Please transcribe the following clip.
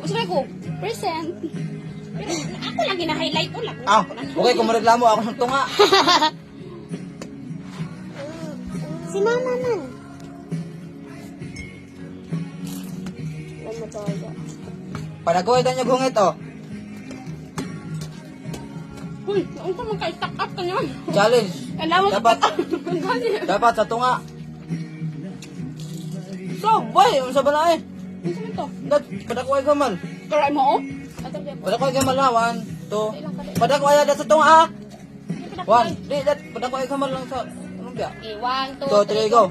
Gusto ko, present. Pero ako lang gina-highlight ko lang. Ah, okay, kung mareklamo ako ng tunga. Si mama man. Ano talaga? Panagoy na niyo gungit, oh. Uy, naon ka magka-stack up ka naman. Challenge. Kailangan Dapat, dapat sa tunga. So, boy, unsa ba na eh? Ano naman to? Padakoy gamal. Karay mo, oh? Ato biya po. Padakoy gamal na, 1, 2. Padakoy ada sa tunga, ha? 1, di, padakoy gamal lang sa, ano ba? Okay, 1, 2, 2, 3, go.